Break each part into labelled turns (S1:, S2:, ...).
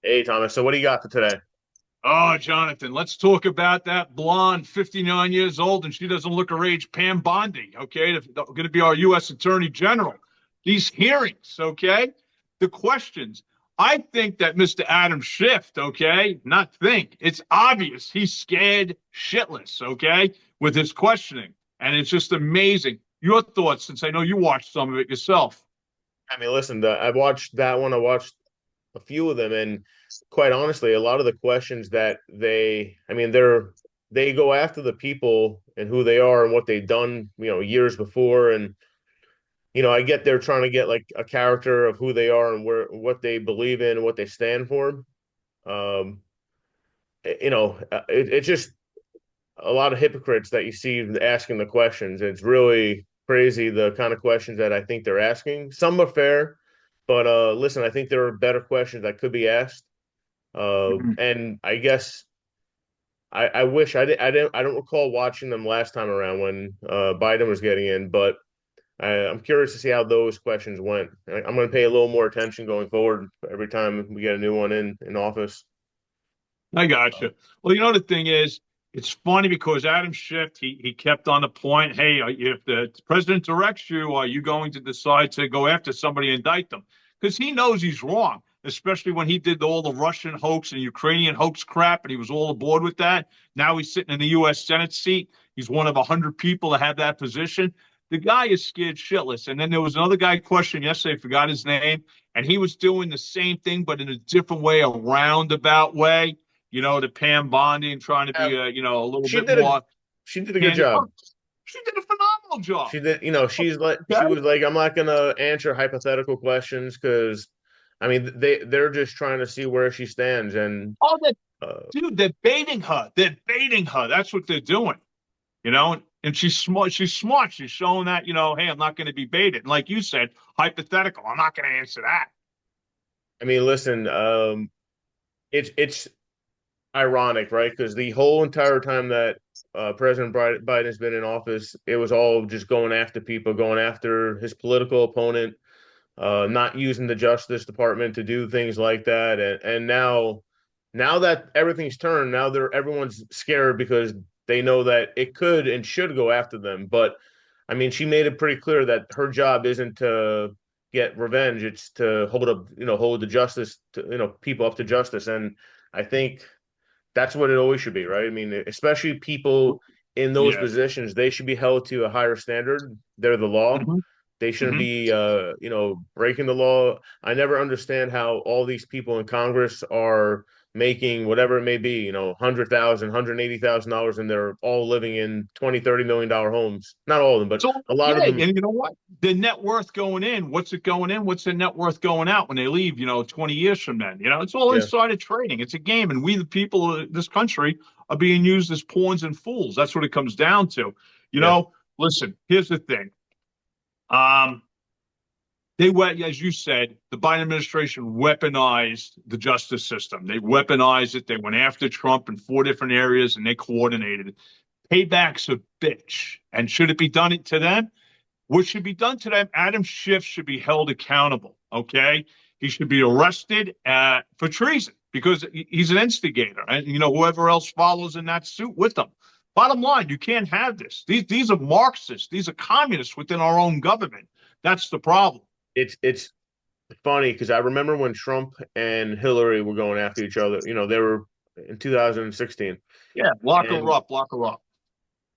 S1: Hey, Thomas. So what do you got for today?
S2: Oh, Jonathan, let's talk about that blonde, 59 years old, and she doesn't look her age, Pam Bondi, okay? Going to be our U.S. Attorney General. These hearings, okay? The questions. I think that Mr. Adam Schiff, okay? Not think. It's obvious he's scared shitless, okay? With his questioning. And it's just amazing. Your thoughts, since I know you watched some of it yourself.
S1: I mean, listen, I watched that one. I watched a few of them, and quite honestly, a lot of the questions that I mean, they go after the people and who they are and what they've done, years before. And I get they're trying to get like a character of who they are and what they believe in and what they stand for. Um, it's just a lot of hypocrites that you see asking the questions. It's really crazy the kind of questions that I think they're asking. Some are fair, but listen, I think there are better questions that could be asked.
S2: Mhm.
S1: And I guess I wish I don't recall watching them last time around when Biden was getting in, but I'm curious to see how those questions went. I'm going to pay a little more attention going forward every time we get a new one in office.
S2: I got you. Well, the thing is, it's funny because Adam Schiff, he kept on the point, hey, if the president directs you, are you going to decide to go after somebody and indict them? Because he knows he's wrong, especially when he did all the Russian hoax and Ukrainian hoax crap, and he was all aboard with that. Now he's sitting in the U.S. Senate seat. He's one of 100 people that have that position. The guy is scared shitless. And then there was another guy questioned yesterday, I forgot his name, and he was doing the same thing, but in a different way, a roundabout way, to Pam Bondi and trying to be
S1: Um,
S2: a little
S1: she
S2: bit
S1: did a
S2: more
S1: she did a good
S2: candid.
S1: job.
S2: Oh, she did a phenomenal job.
S1: She did, she
S2: Okay.
S1: was like, I'm not gonna answer hypothetical questions because, I mean, they're just trying to see where she stands, and
S2: Oh, that
S1: uh,
S2: dude, they're baiting her. They're baiting her. That's what they're doing. And she's smart. She's smart. She's showing that, hey, I'm not going to be baited. And like you said, hypothetical. I'm not going to answer that.
S1: I mean, listen, it's ironic, right? Because the whole entire time that President Biden's been in office, it was all just going after people, going after his political opponent, not using the Justice Department to do things like that, and now that everything's turned, now everyone's scared because they know that it could and should go after them. But I mean, she made it pretty clear that her job isn't to get revenge; it's to hold the justice, people up to justice. And I think that's what it always should be, right? I mean, especially people in those
S2: Yeah.
S1: positions, they should be held to a higher standard. They're the law.
S2: Hmm.
S1: They shouldn't
S2: Hmm.
S1: be, breaking the law. I never understand how all these people in Congress are making whatever it may be, 100,000, $180,000, and they're all living in 20, $30 million homes. Not all of them, but
S2: So
S1: a lot
S2: yeah,
S1: of them.
S2: and you know what? The net worth going in, what's it going in? What's the net worth going out when they leave, 20 years from then? It's all
S1: Yeah,
S2: insider trading. It's a game. And we, the people of this country, are being used as pawns and fools. That's what it comes down to.
S1: yeah.
S2: Listen, here's the thing. Um, as you said, the Biden administration weaponized the justice system. They weaponized it. They went after Trump in four different areas and they coordinated it. Payback's a bitch. And should it be done to them? What should be done to them? Adam Schiff should be held accountable. Okay, he should be arrested for treason because he's an instigator, and whoever else follows in that suit with them. Bottom line, you can't have this. These are Marxists. These are communists within our own government. That's the problem.
S1: It's funny because I remember when Trump and Hillary were going after each other. They were in 2016.
S2: Yeah, lock her
S1: And
S2: up, lock her up.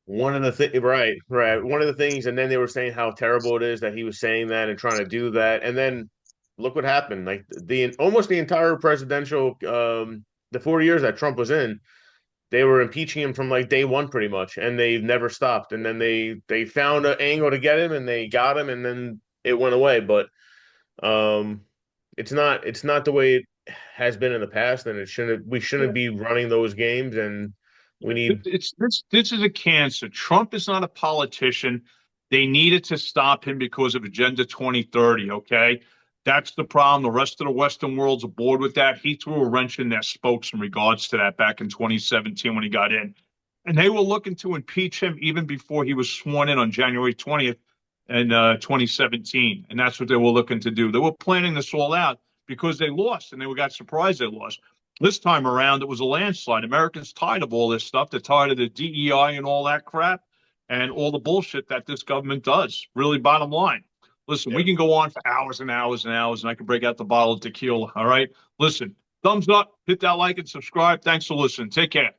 S1: one of the things, right, right. One of the things, and then they were saying how terrible it is that he was saying that and trying to do that. And then look what happened. Like the almost the entire presidential, the 4 years that Trump was in, they were impeaching him from like day one pretty much, and they've never stopped. And then they found an angle to get him, and they got him, and then it went away. But um, it's not the way it has been in the past, and we shouldn't be running those games, and we need.
S2: It's this is a cancer. Trump is not a politician. They needed to stop him because of Agenda 2030. Okay. That's the problem. The rest of the Western world's aboard with that. He threw a wrench in their spokes in regards to that back in 2017 when he got in. And they were looking to impeach him even before he was sworn in on January 20th in 2017. And that's what they were looking to do. They were planning this all out because they lost and they got surprised they lost. This time around, it was a landslide. Americans tired of all this stuff. They're tired of the DEI and all that crap and all the bullshit that this government does. Really, bottom line. Listen, we
S1: Yeah.
S2: can go on for hours and hours and hours, and I can break out the bottle of tequila. All right. Listen, thumbs up, hit that like and subscribe. Thanks for listening. Take care.